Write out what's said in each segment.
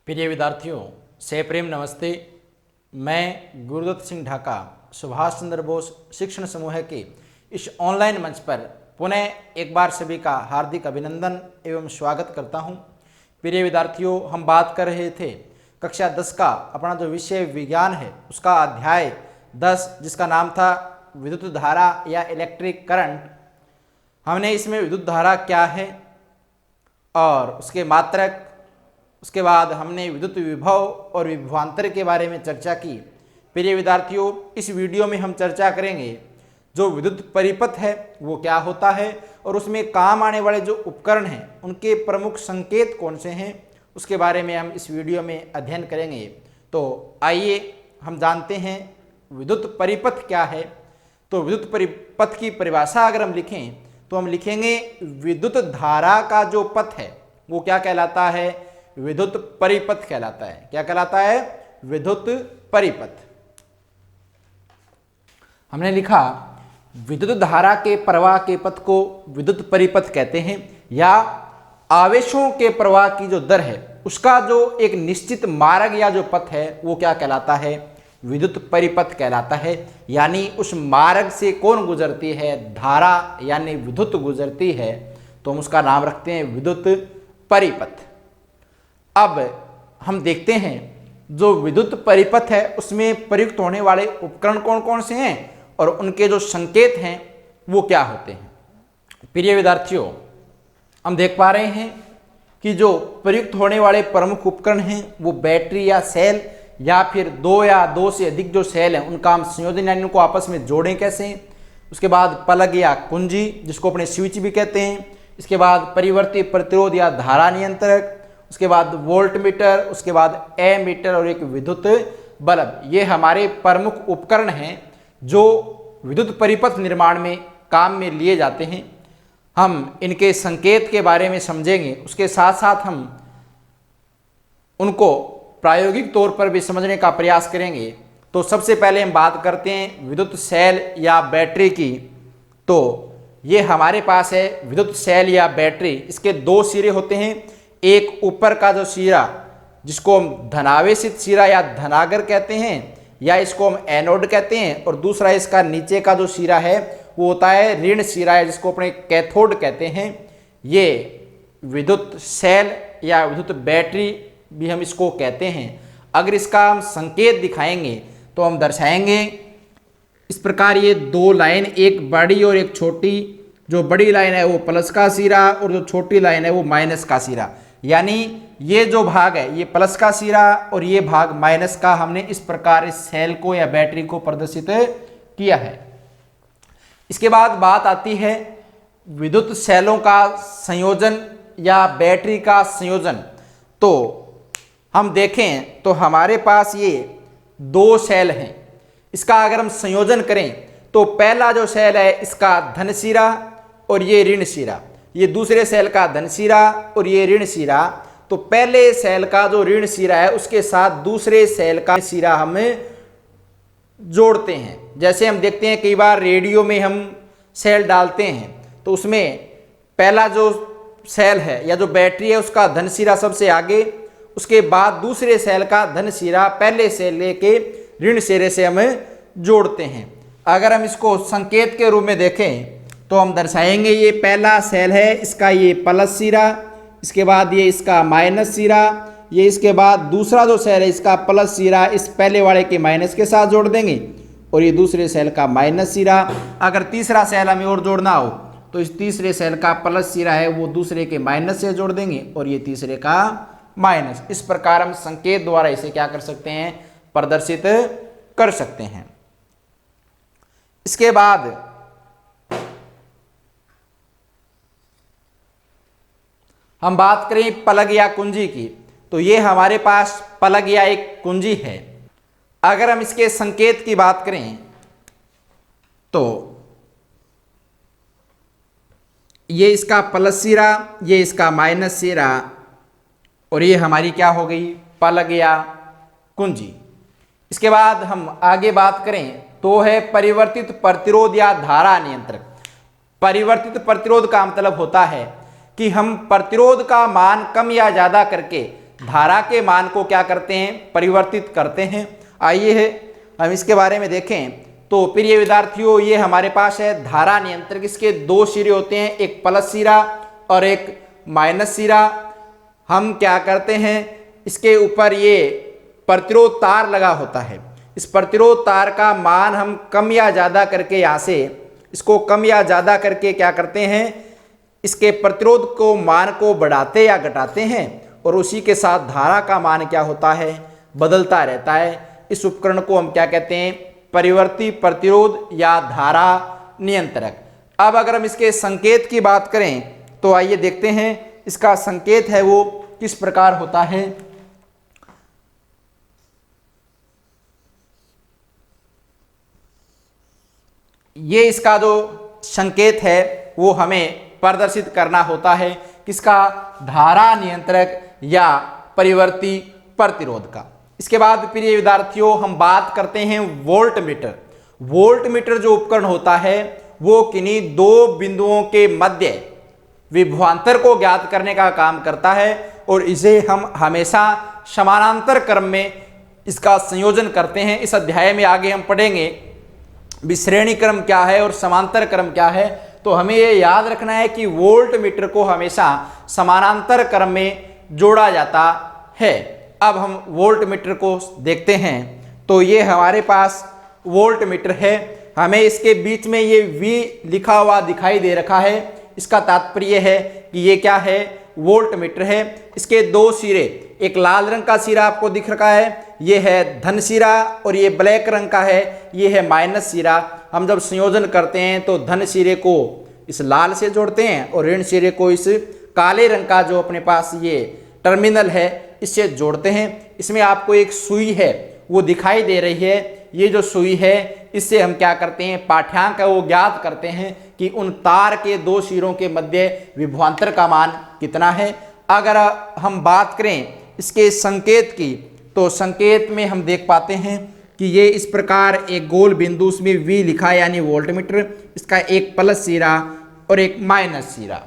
प्रिय विद्यार्थियों, से प्रेम नमस्ते। मैं गुरुदत्त सिंह ढाका सुभाष चंद्र बोस शिक्षण समूह के इस ऑनलाइन मंच पर पुनः एक बार सभी का हार्दिक अभिनंदन एवं स्वागत करता हूं। प्रिय विद्यार्थियों, हम बात कर रहे थे कक्षा 10 का अपना जो विषय विज्ञान है उसका अध्याय 10 जिसका नाम था विद्युत धारा या इलेक्ट्रिक करंट। हमने इसमें विद्युत धारा क्या है और उसके मात्रक, उसके बाद हमने विद्युत विभव और विभवांतर के बारे में चर्चा की। प्रिय विद्यार्थियों, इस वीडियो में हम चर्चा करेंगे जो विद्युत परिपथ है वो क्या होता है और उसमें काम आने वाले जो उपकरण हैं उनके प्रमुख संकेत कौन से हैं, उसके बारे में हम इस वीडियो में अध्ययन करेंगे। तो आइए हम जानते हैं विद्युत परिपथ क्या है। तो विद्युत परिपथ की परिभाषा अगर हम लिखें तो हम लिखेंगे विद्युत धारा का जो पथ है वो क्या कहलाता है? विद्युत परिपथ कहलाता है। क्या कहलाता है? विद्युत परिपथ। हमने लिखा विद्युत धारा के प्रवाह के पथ को विद्युत परिपथ कहते हैं, या आवेशों के प्रवाह की जो दर है उसका जो एक निश्चित मार्ग या जो पथ है वो क्या कहलाता है? विद्युत परिपथ कहलाता है। यानी उस मार्ग से कौन गुजरती है? धारा यानी विद्युत गुजरती है, तो हम उसका नाम रखते हैं विद्युत परिपथ। अब हम देखते हैं जो विद्युत परिपथ है उसमें प्रयुक्त होने वाले उपकरण कौन कौन से हैं और उनके जो संकेत हैं वो क्या होते हैं। प्रिय विद्यार्थियों, हम देख पा रहे हैं कि जो प्रयुक्त होने वाले प्रमुख उपकरण हैं वो बैटरी या सेल या फिर दो या दो से अधिक जो सेल हैं उनका हम संयोजन यानी उनको आपस में जोड़ें कैसे। उसके बाद प्लग या कुंजी जिसको अपने स्विच भी कहते हैं। इसके बाद परिवर्ती प्रतिरोध या धारा नियंत्रक। उसके बाद वोल्ट मीटर, उसके बाद एमीटर और एक विद्युत बल्ब। ये हमारे प्रमुख उपकरण हैं जो विद्युत परिपथ निर्माण में काम में लिए जाते हैं। हम इनके संकेत के बारे में समझेंगे, उसके साथ साथ हम उनको प्रायोगिक तौर पर भी समझने का प्रयास करेंगे। तो सबसे पहले हम बात करते हैं विद्युत सेल या बैटरी की। तो ये हमारे पास है विद्युत सेल या बैटरी। इसके दो सिरे होते हैं, एक ऊपर का जो सिरा जिसको हम धनावेशित सिरा या धनागर कहते हैं या इसको हम एनोड कहते हैं, और दूसरा इसका नीचे का जो सिरा है वो होता है ऋण सिरा है जिसको अपने कैथोड कहते हैं। ये विद्युत सेल या विद्युत बैटरी भी हम इसको कहते हैं। अगर इसका हम संकेत दिखाएंगे तो हम दर्शाएंगे इस प्रकार, ये दो लाइन, एक बड़ी और एक छोटी। जो बड़ी लाइन है वो प्लस का सिरा और जो छोटी लाइन है वो माइनस का सिरा। यानी ये जो भाग है ये प्लस का सिरा और ये भाग माइनस का। हमने इस प्रकार इस सेल को या बैटरी को प्रदर्शित किया है। इसके बाद बात आती है विद्युत सेलों का संयोजन या बैटरी का संयोजन। तो हम देखें तो हमारे पास ये दो सेल हैं, इसका अगर हम संयोजन करें तो पहला जो सेल है इसका धन सिरा और ये ऋण सिरा, ये दूसरे सेल का धन सिरा और ये ऋण सिरा। तो पहले सेल का जो ऋण सिरा है उसके साथ दूसरे सेल का सिरा हम जोड़ते हैं। जैसे हम देखते हैं कई बार रेडियो में हम सेल डालते हैं तो उसमें पहला जो सेल है या जो बैटरी है उसका धन सिरा सबसे आगे, उसके बाद दूसरे सेल का धन सिरा पहले से लेके ऋण सिरे से हम जोड़ते हैं। अगर हम इसको संकेत के रूप में देखें तो हम दर्शाएंगे ये पहला सेल है इसका ये प्लस सिरा, इसके बाद ये इसका माइनस सिरा, ये इसके बाद दूसरा जो सेल है इसका प्लस सिरा इस पहले वाले के माइनस के साथ जोड़ देंगे और ये दूसरे सेल का माइनस सिरा। अगर तीसरा सेल हमें और जोड़ना हो तो इस तीसरे सेल का प्लस सिरा है वो दूसरे के माइनस से जोड़ देंगे और ये तीसरे का माइनस। इस प्रकार हम संकेत द्वारा इसे क्या कर सकते हैं? प्रदर्शित कर सकते हैं। इसके बाद हम बात करें प्लग या कुंजी की। तो ये हमारे पास प्लग या एक कुंजी है। अगर हम इसके संकेत की बात करें तो ये इसका प्लस सिरा, ये इसका माइनस सिरा और ये हमारी क्या हो गई? प्लग या कुंजी। इसके बाद हम आगे बात करें तो है परिवर्तित प्रतिरोध या धारा नियंत्रक। परिवर्तित प्रतिरोध का मतलब होता है कि हम प्रतिरोध का मान कम या ज्यादा करके धारा के मान को क्या करते हैं, परिवर्तित करते हैं। आइए हम इसके बारे में देखें। तो प्रिय विद्यार्थियों, ये हमारे पास है धारा नियंत्रक। इसके दो सिरे होते हैं, एक प्लस सिरा और एक माइनस सिरा। हम क्या करते हैं, इसके ऊपर ये प्रतिरोध तार लगा होता है। इस प्रतिरोध तार का मान हम कम या ज़्यादा करके, यहाँ से इसको कम या ज़्यादा करके क्या करते हैं, इसके प्रतिरोध को मान को बढ़ाते या घटाते हैं और उसी के साथ धारा का मान क्या होता है, बदलता रहता है। इस उपकरण को हम क्या कहते हैं, परिवर्ती प्रतिरोध या धारा नियंत्रक। अब अगर हम इसके संकेत की बात करें तो आइए देखते हैं इसका संकेत है वो किस प्रकार होता है। ये इसका जो संकेत है वो हमें प्रदर्शित करना होता है, किसका, धारा नियंत्रक या परिवर्ती प्रतिरोध का। इसके बाद प्रिय विद्यार्थियों हम बात करते हैं वोल्ट मीटर। वोल्ट मीटर जो उपकरण होता है वो किन्हीं दो बिंदुओं के मध्य विभवांतर को ज्ञात करने का काम करता है और इसे हम हमेशा समानांतर क्रम में इसका संयोजन करते हैं। इस अध्याय में आगे हम पढ़ेंगे विश्रेणी क्रम क्या है और समांतर क्रम क्या है। तो हमें ये याद रखना है कि वोल्ट मीटर को हमेशा समानांतर क्रम में जोड़ा जाता है। अब हम वोल्ट मीटर को देखते हैं। तो ये हमारे पास वोल्ट मीटर है, हमें इसके बीच में ये V लिखा हुआ दिखाई दे रखा है। इसका तात्पर्य है कि ये क्या है, वोल्ट मीटर है। इसके दो सिरे, एक लाल रंग का सिरा आपको दिख रखा है, ये है धन सिरा, और ये ब्लैक रंग का है, ये है माइनस सिरा। हम जब संयोजन करते हैं तो धन सिरे को इस लाल से जोड़ते हैं और ऋण सिरे को इस काले रंग का जो अपने पास ये टर्मिनल है इससे जोड़ते हैं। इसमें आपको एक सुई है वो दिखाई दे रही है। ये जो सुई है इससे हम क्या करते हैं, पाठ्यांक है वो ज्ञात करते हैं कि उन तार के दो सिरों के मध्य विभवांतर का मान कितना है। अगर हम बात करें इसके संकेत की तो संकेत में हम देख पाते हैं कि ये इस प्रकार एक गोल बिंदु, उसमें V लिखा है यानी वोल्ट मीटर, इसका एक प्लस सिरा और एक माइनस सिरा।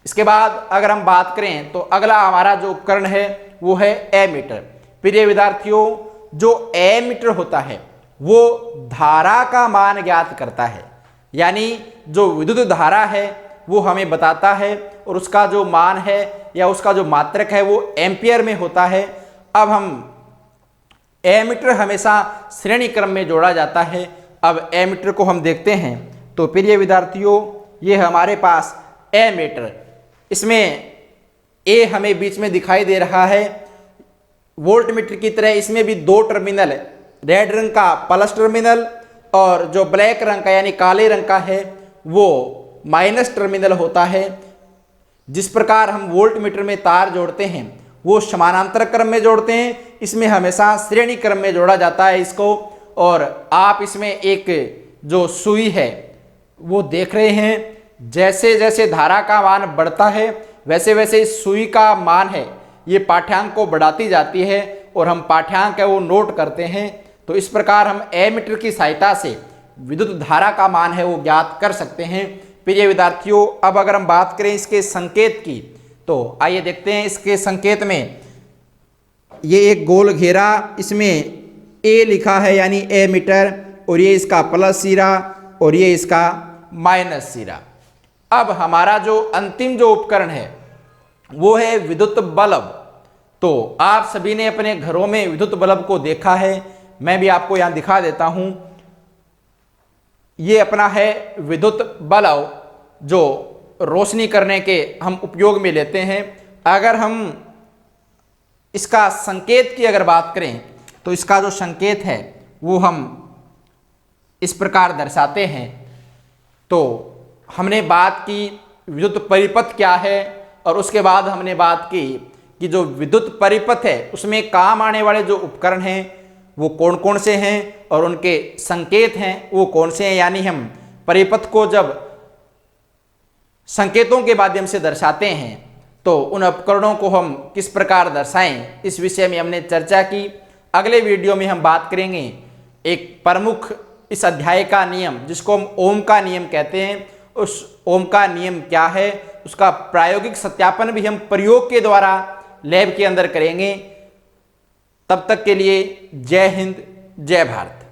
इसके बाद अगर हम बात करें तो अगला हमारा जो उपकरण है वो है एमीटर। प्रिय विद्यार्थियों, जो एमीटर होता है वो धारा का मान ज्ञात करता है, यानी जो विद्युत धारा है वो हमें बताता है और उसका जो मान है या उसका जो मात्रक है वो एम्पियर में होता है। अब हम एमीटर हमेशा श्रेणी क्रम में जोड़ा जाता है। अब एमीटर को हम देखते हैं तो प्रिय विद्यार्थियों, ये हमारे पास एमीटर, इसमें ए हमें बीच में दिखाई दे रहा है। वोल्ट मीटर की तरह इसमें भी दो टर्मिनल है, रेड रंग का प्लस टर्मिनल और जो ब्लैक रंग का यानी काले रंग का है वो माइनस टर्मिनल होता है। जिस प्रकार हम वोल्ट मीटर में तार जोड़ते हैं वो समानांतर क्रम में जोड़ते हैं, इसमें हमेशा श्रेणी क्रम में जोड़ा जाता है इसको। और आप इसमें एक जो सुई है वो देख रहे हैं, जैसे जैसे धारा का मान बढ़ता है वैसे वैसे इस सुई का मान है ये पाठ्यांक को बढ़ाती जाती है और हम पाठ्यांक है वो नोट करते हैं। तो इस प्रकार हम एमीटर की सहायता से विद्युत धारा का मान है वो ज्ञात कर सकते हैं। प्रिय विद्यार्थियों, अब अगर हम बात करें इसके संकेत की तो आइए देखते हैं। इसके संकेत में ये एक गोल घेरा, इसमें ए लिखा है यानी एमीटर, और ये इसका प्लस सिरा और ये इसका माइनस सिरा। अब हमारा जो अंतिम जो उपकरण है वो है विद्युत बल्ब। तो आप सभी ने अपने घरों में विद्युत बल्ब को देखा है, मैं भी आपको यहां दिखा देता हूं। ये अपना है विद्युत बल्ब जो रोशनी करने के हम उपयोग में लेते हैं। अगर हम इसका संकेत की अगर बात करें तो इसका जो संकेत है वो हम इस प्रकार दर्शाते हैं। तो हमने बात की विद्युत परिपथ क्या है और उसके बाद हमने बात की कि जो विद्युत परिपथ है उसमें काम आने वाले जो उपकरण हैं वो कौन कौन से हैं और उनके संकेत हैं वो कौन से हैं, यानी हम परिपथ को जब संकेतों के माध्यम से दर्शाते हैं तो उन उपकरणों को हम किस प्रकार दर्शाएं, इस विषय में हमने चर्चा की। अगले वीडियो में हम बात करेंगे एक प्रमुख इस अध्याय का नियम जिसको हम ओम का नियम कहते हैं। उस ओम का नियम क्या है, उसका प्रायोगिक सत्यापन भी हम प्रयोग के द्वारा लैब के अंदर करेंगे। तब तक के लिए जय हिंद, जय भारत।